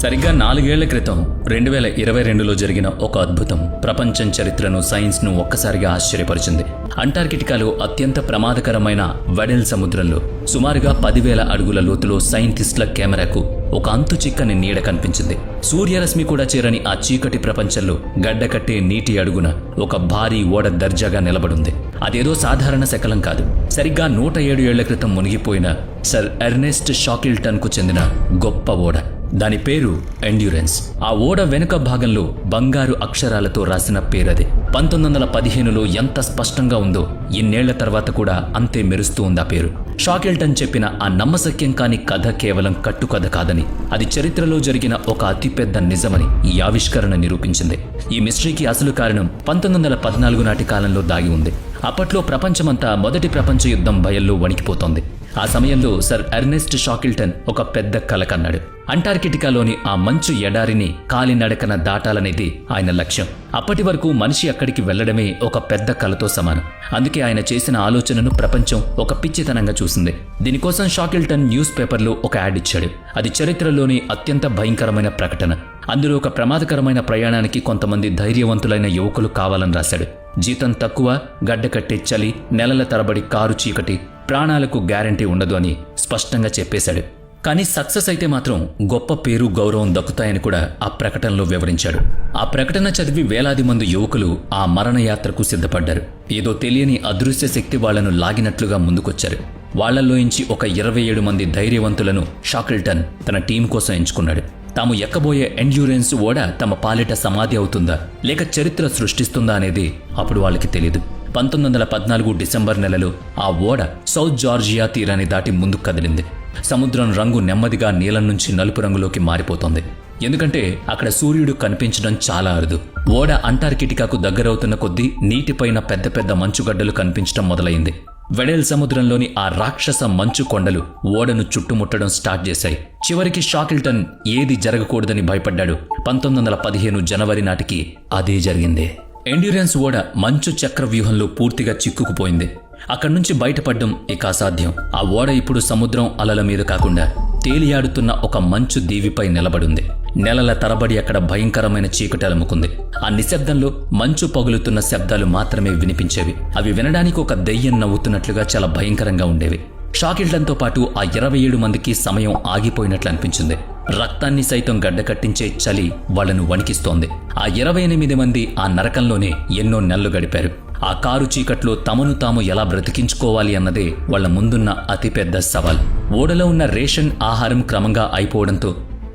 సరిగ్గా 4 ఏళ్ల క్రితం 2022లో జరిగిన ఒక అద్భుతం ప్రపంచం చరిత్రను, సైన్స్ను ఒక్కసారిగా ఆశ్చర్యపరిచింది. అంటార్కిటికాలో అత్యంత ప్రమాదకరమైన వెడెల్ సముద్రంలో సుమారుగా 10,000 అడుగుల లోతులో సైంటిస్టుల కెమెరాకు ఒక అంతు చిక్కని నీడ కనిపించింది. సూర్యరశ్మి కూడా చేరని ఆ చీకటి ప్రపంచంలో గడ్డకట్టే నీటి అడుగున ఒక భారీ ఓడ దర్జాగా నిలబడుంది. అదేదో సాధారణ శకలం కాదు. సరిగ్గా 107 ఏళ్ల క్రితం మునిగిపోయిన సర్ ఎర్నెస్ట్ షాకిల్టన్కు చెందిన గొప్ప ఓడ. దాని పేరు ఎండ్యూరెన్స్. ఆ ఓడ వెనుక భాగంలో బంగారు అక్షరాలతో రాసిన పేరది. 1915లో ఎంత స్పష్టంగా ఉందో ఇన్నేళ్ల తర్వాత కూడా అంతే మెరుస్తూ ఉంది ఆ పేరు. షాకిల్టన్ చెప్పిన ఆ నమ్మశక్యం కాని కథ కేవలం కట్టుకథ కాదని, అది చరిత్రలో జరిగిన ఒక అతిపెద్ద నిజమని ఈ ఆవిష్కరణ నిరూపించింది. ఈ మిస్టరీకి అసలు కారణం 1914 నాటి కాలంలో దాగి ఉంది. అప్పట్లో ప్రపంచమంతా మొదటి ప్రపంచ యుద్ధం భయంలో వణికిపోతోంది. ఆ సమయంలో సర్ ఎర్నెస్ట్ షాకిల్టన్ ఒక పెద్ద కల కన్నాడు. అంటార్కిటికాలోని ఆ మంచు ఎడారిని కాలినడకన దాటాలనేది ఆయన లక్ష్యం. అప్పటి వరకు మనిషి అక్కడికి వెళ్లడమే ఒక పెద్ద కలతో సమానం. అందుకే ఆయన చేసిన ఆలోచనను ప్రపంచం ఒక పిచ్చితనంగా చూసింది. దీనికోసం షాకిల్టన్ న్యూస్ పేపర్లో ఒక యాడ్ ఇచ్చాడు. అది చరిత్రలోని అత్యంత భయంకరమైన ప్రకటన. అందులో ఒక ప్రమాదకరమైన ప్రయాణానికి కొంతమంది ధైర్యవంతులైన యువకులు కావాలని రాశాడు. జీతం తక్కువ, గడ్డకట్టే చలి, నెలల తరబడి కారు చీకటి, ప్రాణాలకు గ్యారంటీ ఉండదు అని స్పష్టంగా చెప్పేశాడు. కానీ సక్సెస్ అయితే మాత్రం గొప్ప పేరు, గౌరవం దక్కుతాయని కూడా ఆ ప్రకటనలో వివరించాడు. ఆ ప్రకటన చదివి వేలాది మంది యువకులు ఆ మరణయాత్రకు సిద్ధపడ్డారు. ఏదో తెలియని అదృశ్య శక్తి వాళ్లను లాగినట్లుగా ముందుకొచ్చారు. వాళ్లలోంచి ఒక 27 మంది ధైర్యవంతులను షాకిల్టన్ తన టీం కోసం ఎంచుకున్నాడు. తాము ఎక్కబోయే ఎండ్యూరెన్స్ ఓడ తమ పాలిట సమాధి అవుతుందా లేక చరిత్ర సృష్టిస్తుందా అనేది అప్పుడు వాళ్ళకి తెలియదు. 1914 డిసెంబర్ నెలలో ఆ ఓడ సౌత్ జార్జియా తీరాన్ని దాటి ముందుకు కదిలింది. సముద్రం రంగు నెమ్మదిగా నీలం నుంచి నలుపు రంగులోకి మారిపోతోంది. ఎందుకంటే అక్కడ సూర్యుడు కనిపించడం చాలా అరుదు. ఓడ అంటార్కిటికాకు దగ్గరవుతున్న కొద్దీ నీటిపైన పెద్ద పెద్ద మంచుగడ్డలు కనిపించడం మొదలైంది. వెడెల్ సముద్రంలోని ఆ రాక్షస మంచు కొండలు ఓడను చుట్టుముట్టడం స్టార్ట్ చేశాయి. చివరికి షాకిల్టన్ ఏది జరగకూడదని భయపడ్డాడు. 1915 జనవరి నాటికి అదే జరిగింది. ఎండ్యూరెన్స్ ఓడ మంచు చక్రవ్యూహంలో పూర్తిగా చిక్కుకుపోయింది. అక్కడి నుంచి బయటపడడం ఇక అసాధ్యం. ఆ ఓడ ఇప్పుడు సముద్రం అలల మీద కాకుండా తేలియాడుతున్న ఒక మంచు దీవిపై నిలబడింది. నెలల తరబడి అక్కడ భయంకరమైన చీకటి అలుముకుంది. ఆ నిశ్శబ్దంలో మంచు పగులుతున్న శబ్దాలు మాత్రమే వినిపించేవి. అవి వినడానికి ఒక దెయ్యం నవ్వుతున్నట్లుగా చాలా భయంకరంగా ఉండేవి. షాకిల్టన్తో పాటు ఆ 27 మందికి సమయం ఆగిపోయినట్లు అనిపించింది. రక్తాన్ని సైతం గడ్డకట్టించే చలి వాళ్లను వణికిస్తోంది. ఆ 28 మంది ఆ నరకంలోనే ఎన్నో నెలలు గడిపారు. ఆ కారు చీకట్లో తమను తాము ఎలా బ్రతికించుకోవాలి అన్నదే వాళ్ల ముందున్న అతిపెద్ద సవాల్. ఓడలో ఉన్న రేషన్ ఆహారం క్రమంగా అయిపోవడంతో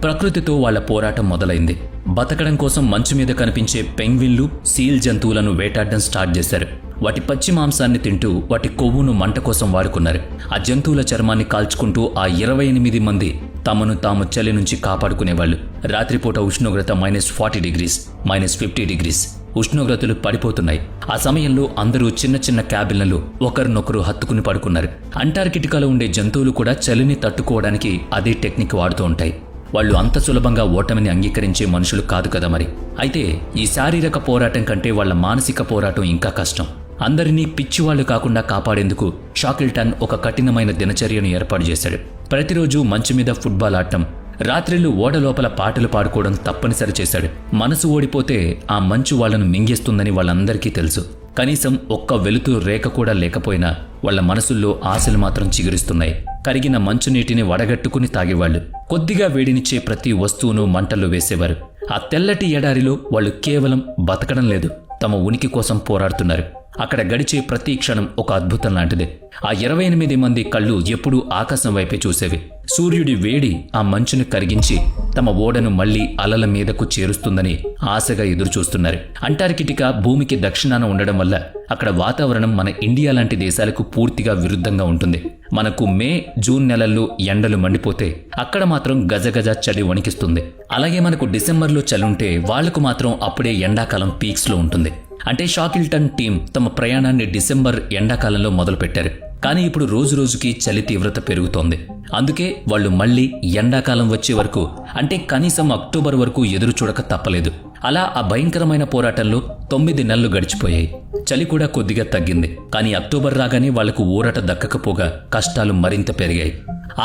ప్రకృతితో వాళ్ల పోరాటం మొదలైంది. బతకడం కోసం మంచు మీద కనిపించే పెంగ్విన్లు, సీల్ జంతువులను వేటాడడం స్టార్ట్ చేశారు. వాటి పచ్చి మాంసాన్ని తింటూ వాటి కొవ్వును మంట కోసం వాడుకున్నారు. ఆ జంతువుల చర్మాన్ని కాల్చుకుంటూ ఆ 28 మంది తమను తాము చలి నుంచి కాపాడుకునేవాళ్లు. రాత్రిపూట ఉష్ణోగ్రత -40 డిగ్రీస్, -50 డిగ్రీస్ ఉష్ణోగ్రతలు పడిపోతున్నాయి. ఆ సమయంలో అందరూ చిన్న చిన్న క్యాబిన్లలో ఒకరినొకరు హత్తుకుని పడుకున్నారు. అంటార్కిటికాలో ఉండే జంతువులు కూడా చలిని తట్టుకోవడానికి అదే టెక్నిక్ వాడుతూ ఉంటాయి. వాళ్ళు అంత సులభంగా ఓటమిని అంగీకరించే మనుషులు కాదు కదా మరి. అయితే ఈ శారీరక పోరాటం కంటే వాళ్ల మానసిక పోరాటం ఇంకా కష్టం. అందరినీ పిచ్చివాళ్లు కాకుండా కాపాడేందుకు షాకిల్టన్ ఒక కఠినమైన దినచర్యను ఏర్పాటు చేశాడు. ప్రతిరోజు మంచు మీద ఫుట్బాల్ ఆడటం, రాత్రిళ్లు ఓడ లోపల పాటలు పాడుకోవడం తప్పనిసరి చేశాడు. మనసు ఓడిపోతే ఆ మంచు వాళ్లను మింగేస్తుందని వాళ్ళందరికీ తెలుసు. కనీసం ఒక్క వెలుతురు రేఖ కూడా లేకపోయినా వాళ్ల మనసుల్లో ఆశలు మాత్రం చిగురిస్తున్నాయి. కరిగిన మంచునీటిని వడగట్టుకుని తాగేవాళ్లు. కొద్దిగా వేడినిచ్చే ప్రతి వస్తువును మంటల్లో వేసేవారు. ఆ తెల్లటి ఎడారిలో వాళ్ళు కేవలం బతకడం లేదు, తమ ఉనికి కోసం పోరాడుతున్నారు. అక్కడ గడిచే ప్రతి క్షణం ఒక అద్భుతం లాంటిదే. ఆ 28 మంది కళ్ళు ఎప్పుడూ ఆకాశం వైపే చూసేవి. సూర్యుడి వేడి ఆ మంచును కరిగించి తమ ఓడను మళ్లీ అలల మీదకు చేరుస్తుందని ఆశగా ఎదురుచూస్తున్నారు. అంటార్కిటికా భూమికి దక్షిణాన ఉండడం వల్ల అక్కడ వాతావరణం మన ఇండియా లాంటి దేశాలకు పూర్తిగా విరుద్ధంగా ఉంటుంది. మనకు మే, జూన్ నెలల్లో ఎండలు మండిపోతే అక్కడ మాత్రం గజగజ చలి వణికిస్తుంది. అలాగే మనకు డిసెంబర్లో చలుంటే వాళ్లకు మాత్రం అప్పుడే ఎండాకాలం పీక్స్లో ఉంటుంది. అంటే షాకిల్టన్ టీం తమ ప్రయాణాన్ని డిసెంబర్ ఎండాకాలంలో మొదలుపెట్టారు. కానీ ఇప్పుడు రోజురోజుకి చలి తీవ్రత పెరుగుతోంది. అందుకే వాళ్ళు మళ్లీ ఎండాకాలం వచ్చే వరకు, అంటే కనీసం అక్టోబర్ వరకు ఎదురు చూడక తప్పలేదు. అలా ఆ భయంకరమైన పోరాటంలో 9 నెలలు గడిచిపోయాయి. చలి కూడా కొద్దిగా తగ్గింది. కానీ అక్టోబర్ రాగానే వాళ్లకు ఊరట దక్కకపోగా కష్టాలు మరింత పెరిగాయి.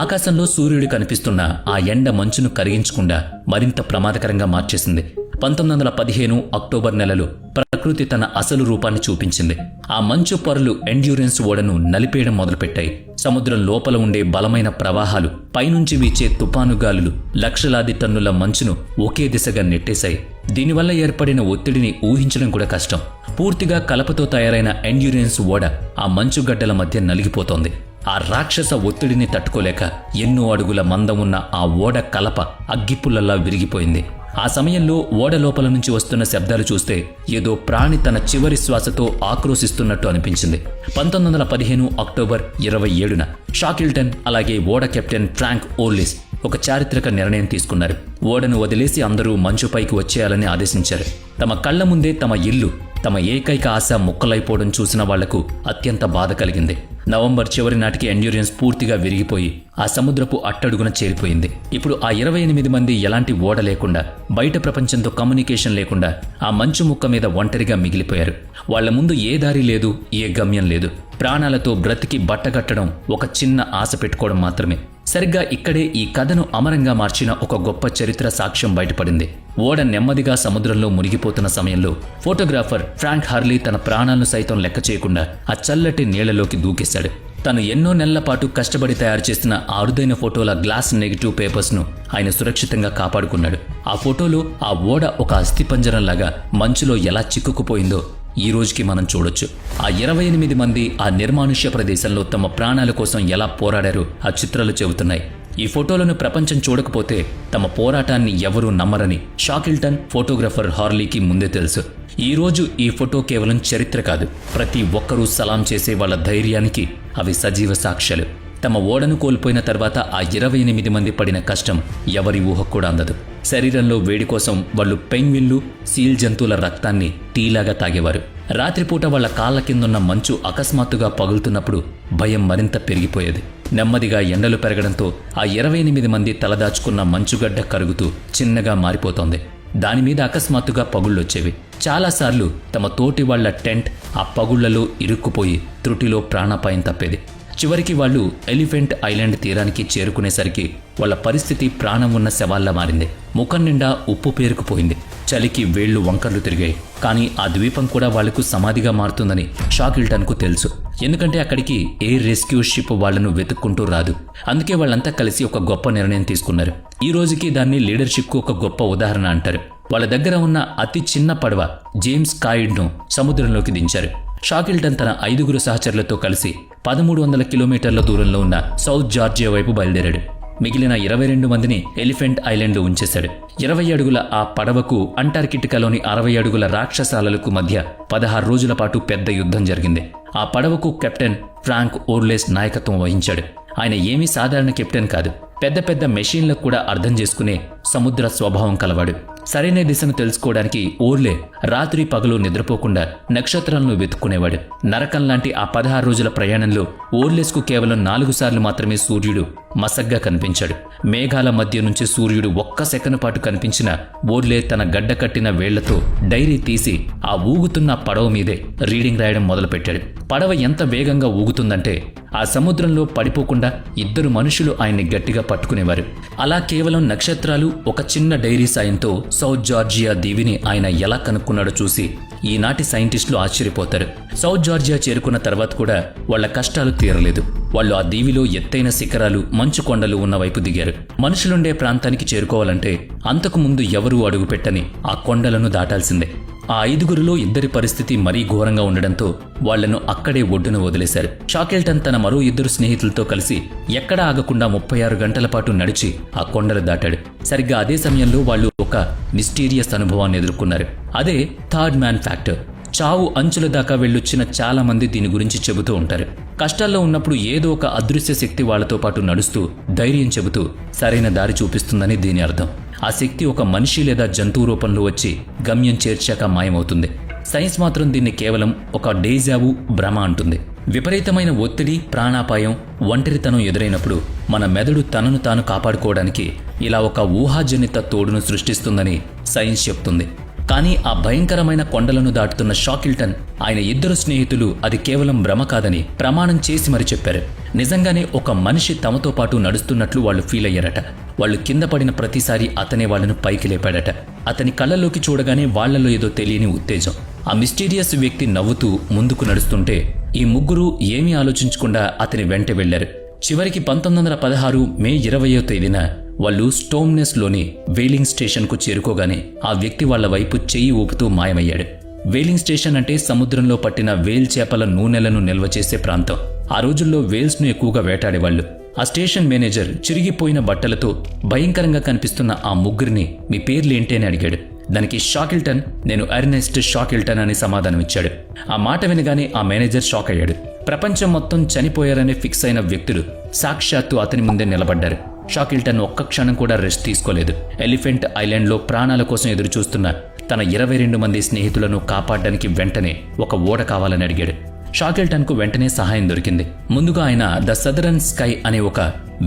ఆకాశంలో సూర్యుడు కనిపిస్తున్న ఆ ఎండ మంచును కరిగించకుండా మరింత ప్రమాదకరంగా మార్చేసింది. 1915 అక్టోబర్ నెలలో ప్రకృతి తన అసలు రూపాన్ని చూపించింది. ఆ మంచు పొరలు ఎండ్యూరెన్స్ ఓడను నలిపేయడం మొదలుపెట్టాయి. సముద్రం లోపల ఉండే బలమైన ప్రవాహాలు, పైనుంచి వీచే తుపాను గాలులు లక్షలాది టన్నుల మంచును ఒకే దిశగా నెట్టేశాయి. దీనివల్ల ఏర్పడిన ఒత్తిడిని ఊహించడం కూడా కష్టం. పూర్తిగా కలపతో తయారైన ఎండ్యూరెన్స్ ఓడ ఆ మంచుగడ్డల మధ్య నలిగిపోతోంది. ఆ రాక్షస ఒత్తిడిని తట్టుకోలేక ఎన్నో అడుగుల మందం ఉన్న ఆ ఓడ కలప అగ్గిపుల్లలా విరిగిపోయింది. ఆ సమయంలో ఓడ లోపల నుంచి వస్తున్న శబ్దాలు చూస్తే ఏదో ప్రాణి తన చివరి శ్వాసతో ఆక్రోశిస్తున్నట్టు అనిపించింది. 1915 అక్టోబర్ 27న షాకిల్టన్ అలాగే ఓడ కెప్టెన్ ఫ్రాంక్ ఓర్లిస్ ఒక చారిత్రక నిర్ణయం తీసుకున్నారు. ఓడను వదిలేసి అందరూ మంచుపైకి వచ్చేయాలని ఆదేశించారు. తమ కళ్ల ముందే తమ ఇల్లు, తమ ఏకైక ఆశ ముక్కలైపోవడం చూసిన వాళ్లకు అత్యంత బాధ కలిగింది. నవంబర్ చివరి నాటికి ఎండ్యూరెన్స్ పూర్తిగా విరిగిపోయి ఆ సముద్రపు అట్టడుగున చేరిపోయింది. ఇప్పుడు ఆ 28 మంది ఎలాంటి ఓడ లేకుండా, బయట ప్రపంచంతో కమ్యూనికేషన్ లేకుండా ఆ మంచు ముక్క మీద ఒంటరిగా మిగిలిపోయారు. వాళ్ల ముందు ఏ దారి లేదు, ఏ గమ్యం లేదు. ప్రాణాలతో బ్రతికి బట్టగట్టడం, ఒక చిన్న ఆశ పెట్టుకోవడం మాత్రమే. సరిగ్గా ఇక్కడే ఈ కథను అమరంగా మార్చిన ఒక గొప్ప చరిత్ర సాక్ష్యం బయటపడింది. ఓడ నెమ్మదిగా సముద్రంలో మునిగిపోతున్న సమయంలో ఫోటోగ్రాఫర్ ఫ్రాంక్ హార్లీ తన ప్రాణాలను సైతం లెక్క చేయకుండా ఆ చల్లటి నీళ్లలోకి దూకేశాడు. తను ఎన్నో నెలల పాటు కష్టపడి తయారు చేసిన ఆ అరుదైన ఫోటోల గ్లాస్ నెగిటివ్ పేపర్స్ను ఆయన సురక్షితంగా కాపాడుకున్నాడు. ఆ ఫోటోలో ఆ ఓడ ఒక అస్థిపంజరంలాగా మంచులో ఎలా చిక్కుకుపోయిందో ఈ రోజుకి మనం చూడొచ్చు. ఆ 28 మంది ఆ నిర్మానుష్య ప్రదేశంలో తమ ప్రాణాల కోసం ఎలా పోరాడారో ఆ చిత్రాలు చెబుతున్నాయి. ఈ ఫోటోలను ప్రపంచం చూడకపోతే తమ పోరాటాన్ని ఎవరూ నమ్మరని షాకిల్టన్, ఫోటోగ్రాఫర్ హార్లీకి ముందే తెలుసు. ఈ రోజు ఈ ఫోటో కేవలం చరిత్ర కాదు, ప్రతి ఒక్కరూ సలాం చేసే వాళ్ళ ధైర్యానికి అవి సజీవ సాక్ష్యాలు. తమ ఓడను కోల్పోయిన తర్వాత ఆ 28 మంది పడిన కష్టం ఎవరి ఊహకు కూడా అందదు. శరీరంలో వేడి కోసం వాళ్ళు పెంగ్విన్లు, సీల్ జంతువుల రక్తాన్ని టీలాగా తాగేవారు. రాత్రిపూట వాళ్ల కాళ్ల కిందున్న మంచు అకస్మాత్తుగా పగులుతున్నప్పుడు భయం మరింత పెరిగిపోయేది. నెమ్మదిగా ఎండలు పెరగడంతో ఆ 28 మంది తలదాచుకున్న మంచుగడ్డ కరుగుతూ చిన్నగా మారిపోతోంది. దానిమీద అకస్మాత్తుగా పగుళ్ళొచ్చేవి. చాలాసార్లు తమ తోటి వాళ్ల టెంట్ ఆ పగుళ్లలో ఇరుక్కుపోయి త్రుటిలో ప్రాణాపాయం తప్పేది. చివరికి వాళ్ళు ఎలిఫెంట్ ఐలాండ్ తీరానికి చేరుకునేసరికి వాళ్ళ పరిస్థితి ప్రాణం ఉన్న శవాల్లా మారింది. ముఖం నిండా ఉప్పు పేరుకుపోయింది. చలికి వేళ్లు వంకర్లు తిరిగాయి. కానీ ఆ ద్వీపం కూడా వాళ్లకు సమాధిగా మారుతుందని షాకిల్టన్కు తెలుసు. ఎందుకంటే అక్కడికి ఎయిర్ రెస్క్యూ షిప్ వాళ్లను వెతుక్కుంటూ రాదు. అందుకే వాళ్ళంతా కలిసి ఒక గొప్ప నిర్ణయం తీసుకున్నారు. ఈ రోజుకి దాన్ని లీడర్షిప్కు ఒక గొప్ప ఉదాహరణ అంటారు. వాళ్ళ దగ్గర ఉన్న అతి చిన్న పడవ జేమ్స్ కాయిడ్ను సముద్రంలోకి దించారు. షాకిల్టన్ తన 5 సహచరులతో కలిసి 1300 కిలోమీటర్ల దూరంలో ఉన్న సౌత్ జార్జియా వైపు బయలుదేరాడు. మిగిలిన 22 మందిని ఎలిఫెంట్ ఐలాండ్లో ఉంచేశాడు. 20 అడుగుల ఆ పడవకు అంటార్కిటికాలోని 60 అడుగుల రాక్షసాలలకు మధ్య 16 రోజుల పాటు పెద్ద యుద్ధం జరిగింది. ఆ పడవకు కెప్టెన్ ఫ్రాంక్ ఓర్లెస్ నాయకత్వం వహించాడు. ఆయన ఏమీ సాధారణ కెప్టెన్ కాదు. పెద్ద పెద్ద మెషీన్లకు కూడా అర్థం చేసుకునే సముద్ర స్వభావం కలవాడు. సరైన దిశను తెలుసుకోవడానికి ఓర్లే రాత్రి పగలు నిద్రపోకుండా నక్షత్రాలను వెతుక్కునేవాడు. నరకం లాంటి ఆ 16 రోజుల ప్రయాణంలో ఓర్లెస్కు కేవలం 4 సార్లు మాత్రమే సూర్యుడు మసగ్గా కనిపించాడు. మేఘాల మధ్య నుంచి సూర్యుడు ఒక్క సెకను పాటు కనిపించిన ఓర్లే తన గడ్డ కట్టిన వేళ్లతో డైరీ తీసి ఆ ఊగుతున్న పడవ మీదే రీడింగ్ రాయడం మొదలుపెట్టాడు. పడవ ఎంత వేగంగా ఊగుతుందంటే ఆ సముద్రంలో పడిపోకుండా 2 మనుషులు ఆయన్ని గట్టిగా పట్టుకునేవారు. అలా కేవలం నక్షత్రాలు, ఒక చిన్న డైరీ సాయంతో సౌత్ జార్జియా దీవిని ఆయన ఎలా కనుక్కున్నాడో చూసి ఈనాటి సైంటిస్టులు ఆశ్చర్యపోతారు. సౌత్ జార్జియా చేరుకున్న తర్వాత కూడా వాళ్ల కష్టాలు తీరలేదు. వాళ్ళు ఆ దీవిలో ఎత్తైన శిఖరాలు, మంచు కొండలు ఉన్న వైపు దిగారు. మనుషులుండే ప్రాంతానికి చేరుకోవాలంటే అంతకు ముందు ఎవరూ అడుగుపెట్టని ఆ కొండలను దాటాల్సిందే. ఆ 5గురిలో 2 పరిస్థితి మరీ ఘోరంగా ఉండడంతో వాళ్లను అక్కడే ఒడ్డున వదిలేశారు. షాకిల్టన్ తన మరో 2 స్నేహితులతో కలిసి ఎక్కడా ఆగకుండా 36 గంటల పాటు నడిచి ఆ కొండలు దాటాడు. సరిగ్గా అదే సమయంలో వాళ్ళు ఒక మిస్టీరియస్ అనుభవాన్ని ఎదుర్కొన్నారు. అదే థర్డ్ మ్యాన్ ఫ్యాక్టర్. చావు అంచుల దాకా వెళ్ళొచ్చిన చాలా మంది దీని గురించి చెబుతూ ఉంటారు. కష్టాల్లో ఉన్నప్పుడు ఏదో ఒక అదృశ్య శక్తి వాళ్లతో పాటు నడుస్తూ ధైర్యం చెబుతూ సరైన దారి చూపిస్తుందని దీని అర్థం. ఆ శక్తి ఒక మనిషి లేదా జంతువు రూపంలో వచ్చి గమ్యం చేర్చాక మాయమవుతుంది. సైన్స్ మాత్రం దీన్ని కేవలం ఒక డేజావు, భ్రమ అంటుంది. విపరీతమైన ఒత్తిడి, ప్రాణాపాయం, ఒంటరితనం ఎదురైనప్పుడు మన మెదడు తనను తాను కాపాడుకోవడానికి ఇలా ఒక ఊహాజనిత తోడును సృష్టిస్తుందని సైన్స్ చెప్తుంది. కానీ ఆ భయంకరమైన కొండలను దాటుతున్న షాకిల్టన్ ఆయన ఇద్దరు స్నేహితులు అది కేవలం భ్రమ కాదని ప్రమాణం చేసి మరి చెప్పారు. నిజంగానే ఒక మనిషి తమతో పాటు నడుస్తున్నట్లు వాళ్ళు ఫీల్ అయ్యారట. వాళ్ళు కింద పడిన ప్రతిసారి అతనే వాళ్ళను పైకి లేపాడట. అతని కళ్ళలోకి చూడగానే వాళ్లలో ఏదో తెలియని ఉత్తేజం. ఆ మిస్టీరియస్ వ్యక్తి నవ్వుతూ ముందుకు నడుస్తుంటే ఈ ముగ్గురు ఏమీ ఆలోచించకుండా అతని వెంట వెళ్లారు. చివరికి 1916 మే 20వ తేదీన వాళ్ళు స్టోమ్నెస్లోని వేలింగ్ స్టేషన్కు చేరుకోగానే ఆ వ్యక్తి వాళ్ల వైపు చెయ్యి ఊపుతూ మాయమయ్యాడు. వేలింగ్ స్టేషన్ అంటే సముద్రంలో పట్టిన వేల్ చేపల నూనెలను నిల్వ చేసే ప్రాంతం. ఆ రోజుల్లో వేల్స్ను ఎక్కువగా వేటాడేవాళ్లు. ఆ స్టేషన్ మేనేజర్ చిరిగిపోయిన బట్టలతో భయంకరంగా కనిపిస్తున్న ఆ ముగ్గురిని మీ పేర్లేంటి అని అడిగాడు. దానికి షాకిల్టన్, నేను ఎర్నెస్ట్ షాకిల్టన్ అని సమాధానమిచ్చాడు. ఆ మాట వినగానే ఆ మేనేజర్ షాక్ అయ్యాడు. ప్రపంచం మొత్తం చనిపోయారని ఫిక్స్ అయిన వ్యక్తులు సాక్షాత్తు అతని ముందే నిలబడ్డారు. షాకిల్టన్ ఒక్క క్షణం కూడా రెస్ట్ తీసుకోలేదు. ఎలిఫెంట్ ఐలాండ్లో ప్రాణాల కోసం ఎదురుచూస్తున్న తన 22 మంది స్నేహితులను కాపాడడానికి వెంటనే ఒక ఓడ కావాలని అడిగాడు. షాకిల్టన్కు వెంటనే సహాయం దొరికింది. ముందుగా ఆయన ద సదరన్ స్కై అనే ఒక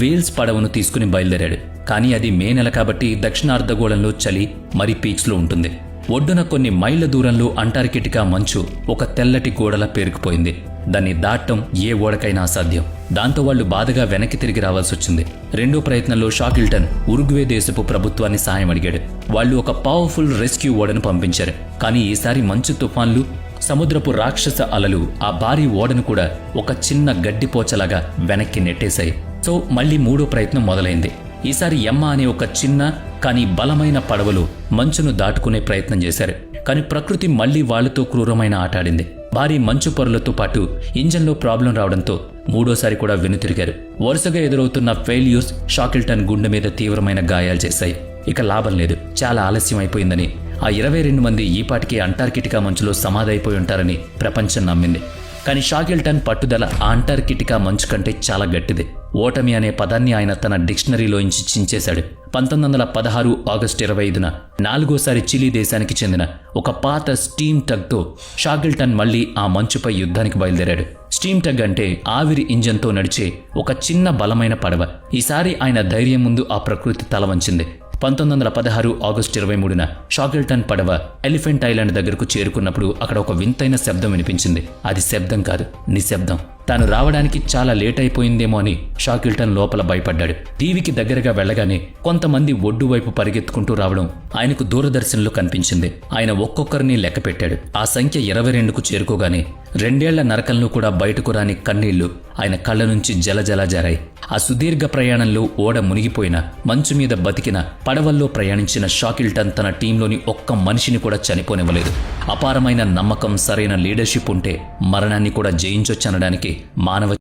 వేల్స్ పడవను తీసుకుని బయలుదేరాడు. కానీ అది మే నెల కాబట్టి దక్షిణార్ధగోళంలో చలి మరీ పీక్స్లో ఉంటుంది. ఒడ్డున కొన్ని మైళ్ల దూరంలో అంటార్కిటికా మంచు ఒక తెల్లటి గోడలా పేరుకుపోయింది. దాన్ని దాటం ఏ ఓడకైనా అసాధ్యం. దాంతో వాళ్లు బాధగా వెనక్కి తిరిగి రావాల్సొచ్చింది. రెండో ప్రయత్నంలో షాకిల్టన్ ఉరుగ్వే దేశపు ప్రభుత్వాన్ని సాయం అడిగాడు. వాళ్లు ఒక పవర్ఫుల్ రెస్క్యూ ఓడను పంపించారు. కానీ ఈసారి మంచు తుఫాన్లు, సముద్రపు రాక్షస అలలు ఆ భారీ ఓడను కూడా ఒక చిన్న గడ్డిపోచలాగా వెనక్కి నెట్టేశాయి. సో మళ్లీ మూడో ప్రయత్నం మొదలైంది. ఈసారి యమ్మ అనే ఒక చిన్న కానీ బలమైన పడవలు మంచును దాటుకునే ప్రయత్నం చేశారు. కానీ ప్రకృతి మళ్లీ వాళ్లతో క్రూరమైన ఆట ఆడింది. భారీ మంచు పొరలతో పాటు ఇంజన్లో ప్రాబ్లం రావడంతో మూడోసారి కూడా వెనుతిరిగారు. వరుసగా ఎదురవుతున్న ఫెయిల్యూర్స్ షాకిల్టన్ గుండె మీద తీవ్రమైన గాయాలు చేశాయి. ఇక లాభం లేదు, చాలా ఆలస్యం అయిపోయిందని. ఆ 22 మంది ఈపాటికి అంటార్కిటికా మంచులో సమాధైపోయి ఉంటారని ప్రపంచం నమ్మింది. కానీ షాకిల్టన్ పట్టుదల ఆ అంటార్కిటికా మంచు కంటే చాలా గట్టిది. ఓటమి అనే పదాన్ని ఆయన తన డిక్షనరీలోంచి చించేశాడు. 1916 ఆగస్టు 25న నాలుగోసారి చిలీ దేశానికి చెందిన ఒక పాత స్టీమ్ టగ్తో షాకిల్టన్ మళ్లీ ఆ మంచుపై యుద్ధానికి బయలుదేరాడు. స్టీమ్ టగ్ అంటే ఆవిరి ఇంజన్తో నడిచే ఒక చిన్న బలమైన పడవ. ఈసారి ఆయన ధైర్యం ముందు ఆ ప్రకృతి తల వంచింది. 1916 ఆగస్టు 23న షాకిల్టన్ పడవ ఎలిఫెంట్ ఐలాండ్ దగ్గరకు చేరుకున్నప్పుడు అక్కడ ఒక వింతైన శబ్దం వినిపించింది. అది శబ్దం కాదు, నిశ్శబ్దం. తాను రావడానికి చాలా లేట్ అయిపోయిందేమో అని షాకిల్టన్ లోపల భయపడ్డాడు. టీవీకి దగ్గరగా వెళ్లగానే కొంతమంది ఒడ్డు వైపు పరిగెత్తుకుంటూ రావడం ఆయనకు దూరదర్శన్లో కనిపించింది. ఆయన ఒక్కొక్కరిని లెక్క పెట్టాడు. ఆ సంఖ్య 22కు చేరుకోగానే 2 ఏళ్ల నరకలను కూడా బయటకు రాని కన్నీళ్లు ఆయన కళ్ళ నుంచి జలజల జారాయి. ఆ సుదీర్ఘ ప్రయాణంలో ఓడ మునిగిపోయిన, మంచు మీద బతికిన, పడవల్లో ప్రయాణించిన షాకిల్టన్ తన టీంలోని ఒక్క మనిషిని కూడా చనిపోనివ్వలేదు. అపారమైన నమ్మకం, సరైన లీడర్షిప్ ఉంటే మరణాన్ని కూడా జయించొచ్చనడానికి మానవ